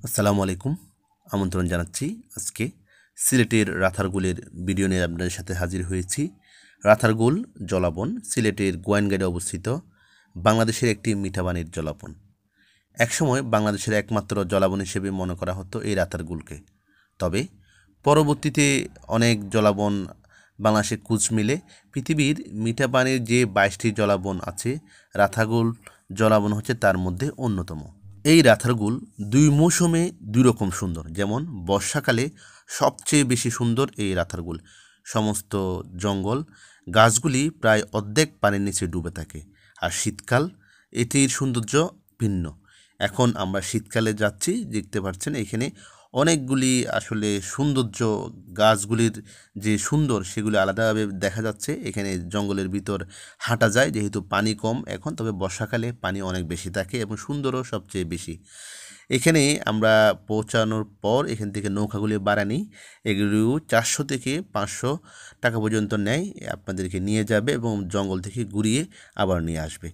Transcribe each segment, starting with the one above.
আসসালামু আলাইকুম। আমন্ত্রণ জানাচ্ছি আজকে সিলেটের রাথারগুলের ভিডিও নিয়ে আপনাদের সাথে হাজির হয়েছি। রাথারগুল জলাবন সিলেটের গোয়াইনঘাটে অবস্থিত বাংলাদেশের একটি মিঠা পানির জলাবন। একসময় বাংলাদেশের একমাত্র জলাবন হিসেবে মনে করা হতো এই রাতারগুলকে। তবে পরবর্তীতে অনেক জলাবন বাংলাদেশে খোঁজ মিলে পৃথিবীর মিঠা পানির যে 22টি জলাবন আছে, রাথারগুল জলাবন হচ্ছে তার মধ্যে অন্যতম। এই রাথারগুল দুই মৌসুমে দুই রকম সুন্দর। যেমন বর্ষাকালে সবচেয়ে বেশি সুন্দর এই রাথারগুল, সমস্ত জঙ্গল গাছগুলি প্রায় অর্ধেক পানির নিচে ডুবে থাকে। আর শীতকাল এটির সৌন্দর্য ভিন্ন। এখন আমরা শীতকালে যাচ্ছি, দেখতে পাচ্ছেন এখানে অনেকগুলি আসলে সৌন্দর্য, গাছগুলির যে সুন্দর সেগুলি আলাদাভাবে দেখা যাচ্ছে। এখানে জঙ্গলের ভিতর হাঁটা যায় যেহেতু পানি কম এখন, তবে বর্ষাকালে পানি অনেক বেশি থাকে এবং সুন্দরও সবচেয়ে বেশি। এখানে আমরা পৌঁছানোর পর এখান থেকে নৌকাগুলি ভাড়া নিই। এগুলো 400 থেকে 500 টাকা পর্যন্ত নেয়, আপনাদেরকে নিয়ে যাবে এবং জঙ্গল থেকে ঘুরিয়ে আবার নিয়ে আসবে।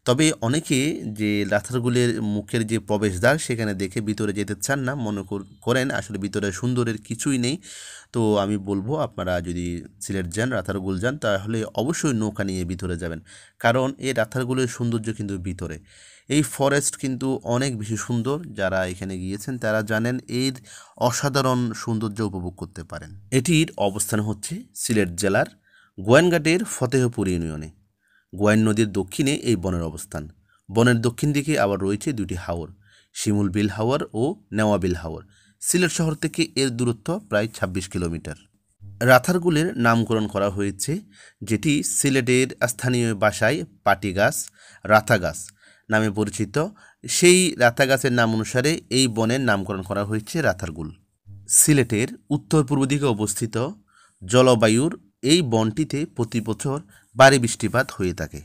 তবে অনেকে যে রাথারগুলের মুখের যে প্রবেশদ্বার সেখানে দেখে ভিতরে যেতে চান না, মনে করেন আসলে ভিতরে সুন্দরের কিছুই নেই। তো আমি বলবো আপনারা যদি সিলেট যান, রাথারগুল যান, তাহলে অবশ্যই নৌকা নিয়ে ভিতরে যাবেন, কারণ এই রাথারগুলের সৌন্দর্য কিন্তু ভিতরে। এই ফরেস্ট কিন্তু অনেক বেশি সুন্দর। যারা এখানে গিয়েছেন তারা জানেন এর অসাধারণ সৌন্দর্য উপভোগ করতে পারেন। এটির অবস্থান হচ্ছে সিলেট জেলার গোয়াইনঘাটের ফতেহপুর ইউনিয়নে। গোয়াইন নদীর দক্ষিণে এই বনের অবস্থান। বনের দক্ষিণ দিকে আবার রয়েছে দুটি হাওর, শিমুল বিল হাওর ও নেওয়া বিল হাওর। সিলেট শহর থেকে এর দূরত্ব প্রায় 26 কিলোমিটার। রাথারগুলের নামকরণ করা হয়েছে, যেটি সিলেটের স্থানীয় ভাষায় পাটি গাছ, রাথা গাছ নামে পরিচিত। সেই রাথা গাছের নাম অনুসারে এই বনের নামকরণ করা হয়েছে রাথারগুল। সিলেটের উত্তর পূর্ব দিকে অবস্থিত জলবায়ুর এই বনটিতে প্রতি বছর ভারী বৃষ্টিপাত হয়ে থাকে।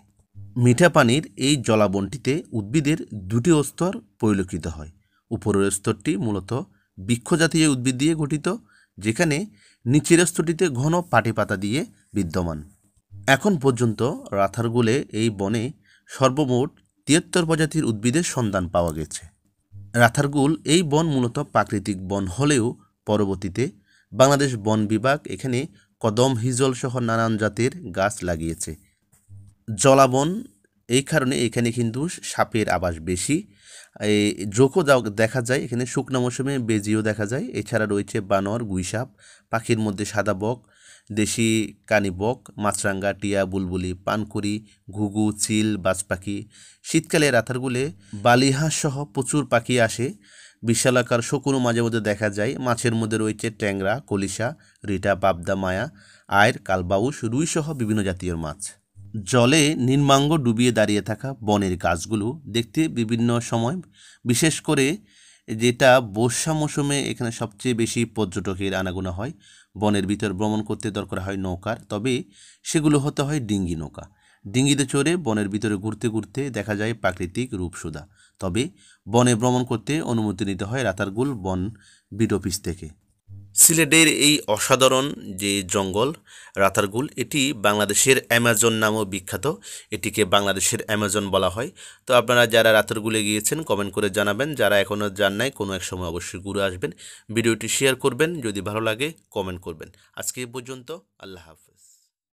মিঠা পানির এই জলাবনটিতে উদ্ভিদের দুটি স্তর পরিলক্ষিত হয়। উপরের স্তরটি মূলত বৃক্ষজাতীয় উদ্ভিদ দিয়ে গঠিত, যেখানে নিচের স্তরটিতে ঘন পাটি পাতা দিয়ে বিদ্যমান। এখন পর্যন্ত রাথারগুলে এই বনে সর্বমোট 73 প্রজাতির উদ্ভিদের সন্ধান পাওয়া গেছে। রাথারগুল এই বন মূলত প্রাকৃতিক বন হলেও পরবর্তীতে বাংলাদেশ বন বিভাগ এখানে কদম, হিজল সহ নানান জাতের গাছ লাগিয়েছে। জলাবন এই কারণে এখানে কিন্তু সাপের আবাস বেশি। এই জোকও দেখা যায় এখানে, শুকনো মৌসুমে বেজিও দেখা যায়। এছাড়া রয়েছে বানর, গুইসাপ, পাখির মধ্যে সাদা বক, দেশি কানিবক, মাছরাঙ্গা, টিয়া, বুলবুলি, পানকুড়ি, ঘুঘু, চিল, বাজ পাখি। শীতকালে রাতারগুলে বালিহাঁস সহ প্রচুর পাখি আসে। বিশালাকার শকুনও মাঝে মধ্যে দেখা যায়। মাছের মধ্যে রয়েছে ট্যাংরা, কলিশা, রিটা, পাবদা, মায়া, আয়ের, কালবাউস, রুই সহ বিভিন্ন জাতীয় মাছ। জলে নির্মাঙ্গ ডুবিয়ে দাঁড়িয়ে থাকা বনের গাছগুলো দেখতে বিভিন্ন সময়, বিশেষ করে যেটা বর্ষা মৌসুমে এখানে সবচেয়ে বেশি পর্যটকের আনাগোনা হয়। বনের ভিতর ভ্রমণ করতে দরকার হয় নৌকার, তবে সেগুলো হতে হয় ডিঙ্গি নৌকা। ডিঙ্গিতে চড়ে বনের ভিতরে ঘুরতে ঘুরতে দেখা যায় প্রাকৃতিক রূপসুধা। তবে বনে ভ্রমণ করতে অনুমতি নিতে হয় রাতারগুল বন বিট অফিস থেকে। সিলেটের এই অসাধারণ যে জঙ্গল রাতারগুল, এটি বাংলাদেশের অ্যামাজন নামেও বিখ্যাত। এটিকে বাংলাদেশের অ্যামাজন বলা হয়। তো আপনারা যারা রাতারগুলে গিয়েছেন কমেন্ট করে জানাবেন, যারা এখনও যান নাই কোনো এক সময় অবশ্যই ঘুরে আসবেন। ভিডিওটি শেয়ার করবেন, যদি ভালো লাগে কমেন্ট করবেন। আজকে এই পর্যন্ত, আল্লাহ হাফেজ।